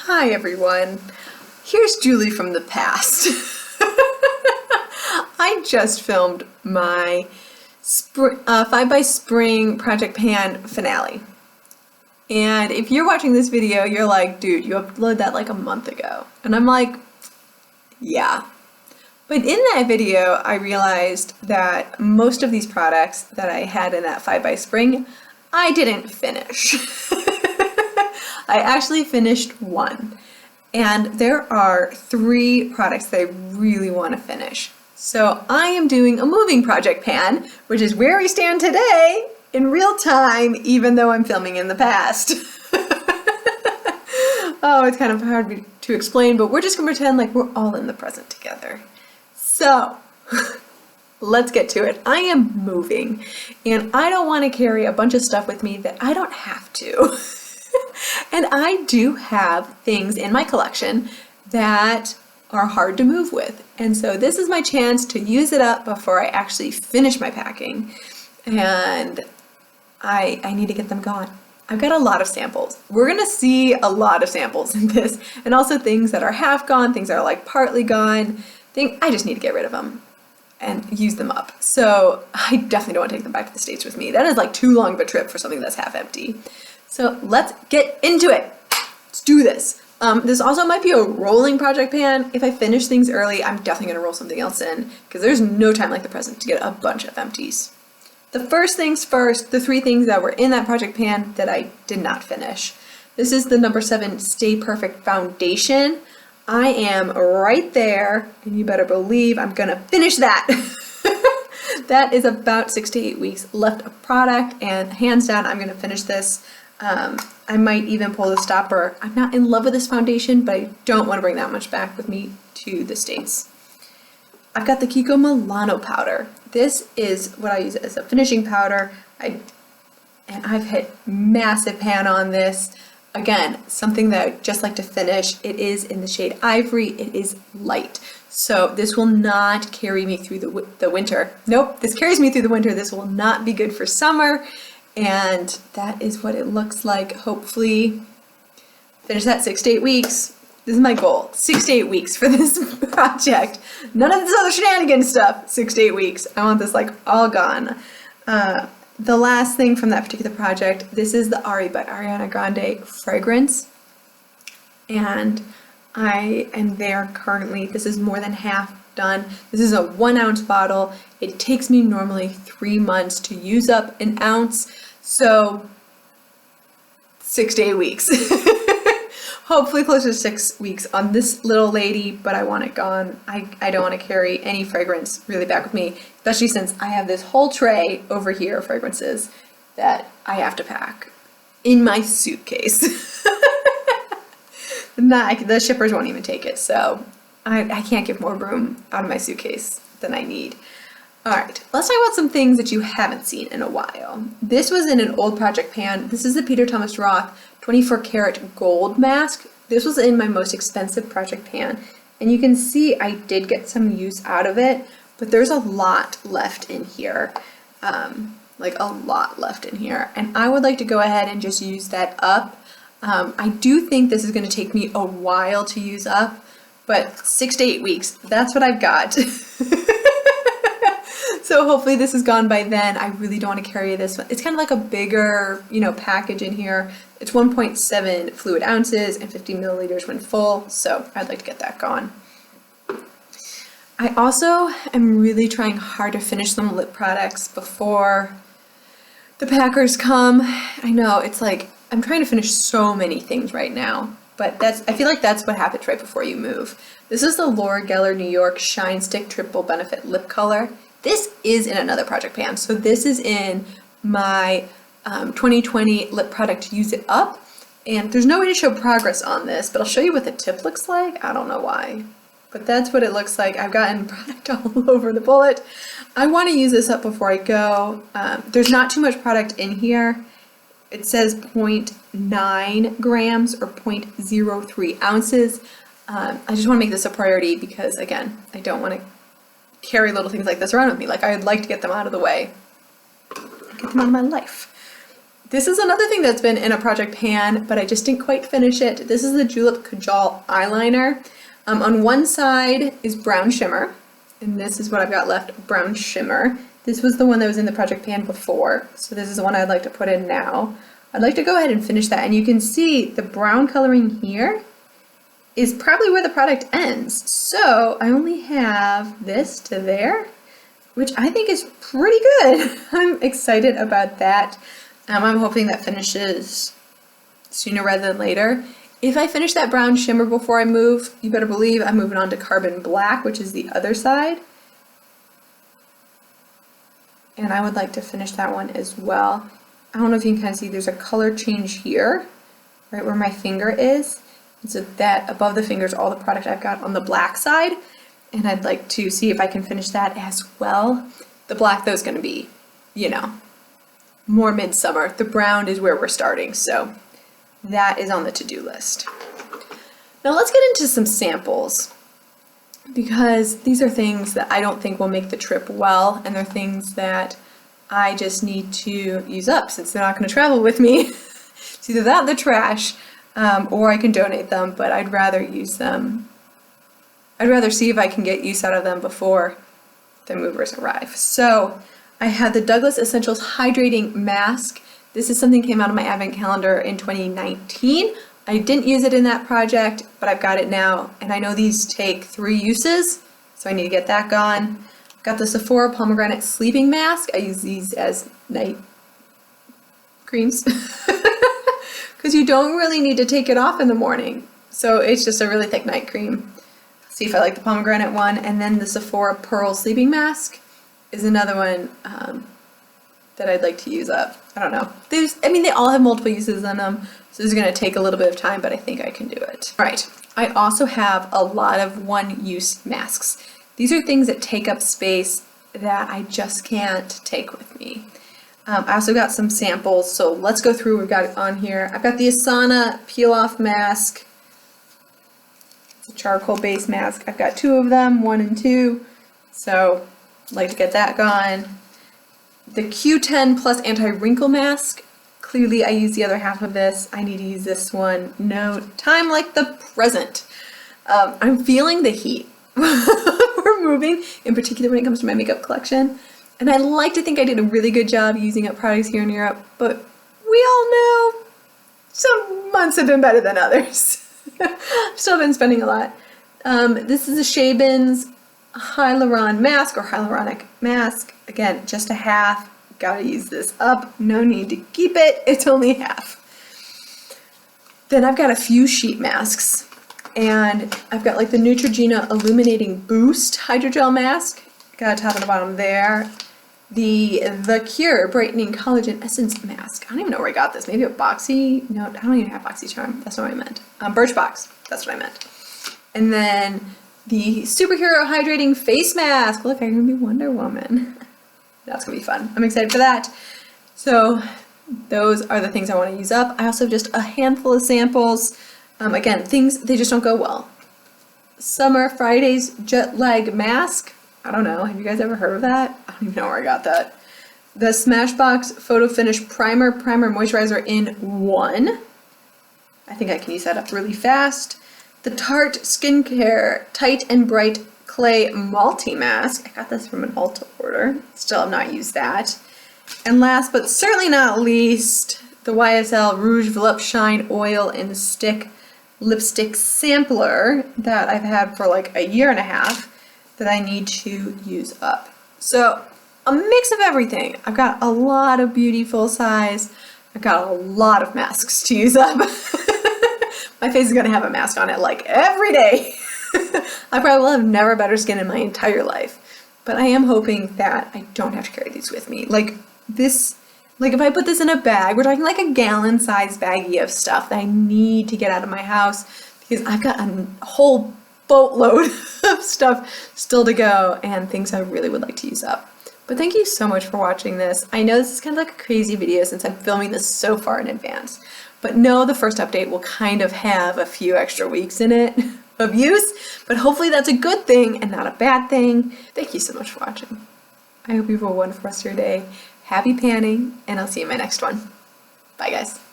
Hi everyone, here's Julie from the past. I just filmed my 5 by Spring Project Pan finale. And if you're watching this video, you're like, dude, you uploaded that like a month ago. And I'm like, yeah. But in that video, I realized that most of these products that I had in that 5 by Spring, I didn't finish. I actually finished one. And there are 3 products that I really want to finish. So I am doing a moving project pan, which is where we stand today in real time, even though I'm filming in the past. Oh, it's kind of hard to explain, but we're just going to pretend like we're all in the present together. So let's get to it. I am moving, and I don't want to carry a bunch of stuff with me that I don't have to. And I do have things in my collection that are hard to move with. And so this is my chance to use it up before I actually finish my packing. And I need to get them gone. I've got a lot of samples. We're gonna see a lot of samples in this, and also things that are half gone, things that are like partly gone. I just need to get rid of them and use them up. So I definitely don't want to take them back to the States with me. That is like too long of a trip for something that's half empty. So let's get into it. Let's do this. This also might be a rolling project pan. If I finish things early, I'm definitely gonna roll something else in because there's no time like the present to get a bunch of empties. The first things first, the 3 things that were in that project pan that I did not finish. This is the number 7 Stay Perfect Foundation. I am right there, and you better believe I'm gonna finish that. That is about 6 to 8 weeks left of product, and hands down, I'm gonna finish this. I might even pull the stopper. I'm not in love with this foundation, but I don't want to bring that much back with me to the States. I've got the Kiko Milano powder. This is what I use as a finishing powder. I've hit massive pan on this. Again, something that I just like to finish. It is in the shade Ivory. It is light. So this will not carry me through the winter. Nope, this carries me through the winter. This will not be good for summer. And that is what it looks like. Hopefully finish that 6 to 8 weeks. This is my goal, 6 to 8 weeks for this project. None of this other shenanigans stuff, 6 to 8 weeks. I want this like all gone. The last thing from that particular project, this is the Ari by Ariana Grande fragrance. And I am there currently. This is more than half done. This is a 1 ounce bottle. It takes me normally 3 months to use up an ounce. So 6 to 8 weeks. Hopefully closer to 6 weeks on this little lady, but I want it gone. I don't want to carry any fragrance really back with me, especially since I have this whole tray over here of fragrances that I have to pack in my suitcase. The shippers won't even take it, so I can't give more room out of my suitcase than I need. All right, let's talk about some things that you haven't seen in a while. This was in an old project pan. This is the Peter Thomas Roth 24 karat gold mask. This was in my most expensive project pan. And you can see I did get some use out of it, but there's a lot left in here. Like a lot left in here. And I would like to go ahead and just use that up. I do think this is gonna take me a while to use up, but 6 to 8 weeks, that's what I've got. So hopefully this is gone by then. I really don't want to carry this one. It's kind of like a bigger, package in here. It's 1.7 fluid ounces and 50 milliliters when full. So I'd like to get that gone. I also am really trying hard to finish some lip products before the packers come. I know it's like, I'm trying to finish so many things right now, but I feel like that's what happens right before you move. This is the Laura Geller New York Shine Stick Triple Benefit Lip Color. This is in another project pan. So this is in my 2020 lip product Use It Up. And there's no way to show progress on this, but I'll show you what the tip looks like. I don't know why, but that's what it looks like. I've gotten product all over the bullet. I want to use this up before I go. There's not too much product in here. It says 0.9 grams or 0.03 ounces. I just want to make this a priority because, again, I don't want to carry little things like this around with me. Like, I'd like to get them out of the way. Get them out of my life. This is another thing that's been in a project pan, but I just didn't quite finish it. This is the Julep Kajal eyeliner. On one side is brown shimmer, and this is what I've got left, brown shimmer. This was the one that was in the project pan before, so this is the one I'd like to put in now. I'd like to go ahead and finish that, and you can see the brown coloring here is probably where the product ends. So I only have this to there, which I think is pretty good. I'm excited about that. I'm hoping that finishes sooner rather than later. If I finish that brown shimmer before I move, you better believe I'm moving on to carbon black, which is the other side. And I would like to finish that one as well. I don't know if you can kind of see, there's a color change here, right where my finger is. And so that above the finger is all the product I've got on the black side. And I'd like to see if I can finish that as well. The black though is going to be, you know, more midsummer. The brown is where we're starting, so that is on the to-do list. Now let's get into some samples, because these are things that I don't think will make the trip well, and they're things that I just need to use up since they're not going to travel with me. It's either that or the trash, or I can donate them, but I'd rather use them. I'd rather see if I can get use out of them before the movers arrive. So I had the Douglas Essentials Hydrating Mask. This is something that came out of my advent calendar in 2019. I didn't use it in that project, but I've got it now, and I know these take 3 uses, so I need to get that gone. I've got the Sephora Pomegranate Sleeping Mask. I use these as night creams because you don't really need to take it off in the morning. So it's just a really thick night cream. See if I like the pomegranate one. And then the Sephora Pearl Sleeping Mask is another one that I'd like to use up. I don't know. They all have multiple uses on them, so this is going to take a little bit of time, but I think I can do it. All right. I also have a lot of one-use masks. These are things that take up space that I just can't take with me. I also got some samples, so let's go through what we've got on here. I've got the Asana peel-off mask. It's a charcoal-based mask. I've got 2 of them, 1 and 2, so I'd like to get that gone. The Q10 Plus Anti-Wrinkle Mask. Clearly I use the other half of this. I need to use this one. No time like the present. I'm feeling the heat. We're moving, in particular when it comes to my makeup collection. And I like to think I did a really good job using up products here in Europe, but we all know some months have been better than others. I've still been spending a lot. This is a Shea Bins Hyaluron Mask or Hyaluronic Mask. Again, just a half. Gotta use this up. No need to keep it. It's only half. Then I've got a few sheet masks. And I've got like the Neutrogena Illuminating Boost Hydrogel Mask. Got a top and a bottom there. The Cure Brightening Collagen Essence Mask. I don't even know where I got this. Maybe a Boxy? No, I don't even have BoxyCharm. That's not what I meant. Birchbox. That's what I meant. And then the Superhero Hydrating Face Mask. Look, I'm going to be Wonder Woman. That's going to be fun. I'm excited for that. So those are the things I want to use up. I also have just a handful of samples. Again, things, they just don't go well. Summer Fridays Jet Lag Mask. I don't know. Have you guys ever heard of that? I don't even know where I got that. The Smashbox Photo Finish Primer Moisturizer in 1. I think I can use that up really fast. The Tarte Skincare Tight and Bright Clay Multi Mask. I got this from an Ulta order. Still have not used that. And last but certainly not least, the YSL Rouge Volupte Shine Oil in Stick Lipstick Sampler that I've had for like a year and a half that I need to use up. So a mix of everything. I've got a lot of beauty full size. I've got a lot of masks to use up. My face is gonna have a mask on it like every day. I probably will have never better skin in my entire life, but I am hoping that I don't have to carry these with me. Like this, like if I put this in a bag, we're talking like a gallon-sized baggie of stuff that I need to get out of my house because I've got a whole boatload of stuff still to go and things I really would like to use up. But thank you so much for watching this. I know this is kind of like a crazy video since I'm filming this so far in advance, but know the first update will kind of have a few extra weeks in it of use, but hopefully that's a good thing and not a bad thing. Thank you so much for watching. I hope you have a wonderful rest of your day. Happy panning, and I'll see you in my next one. Bye, guys.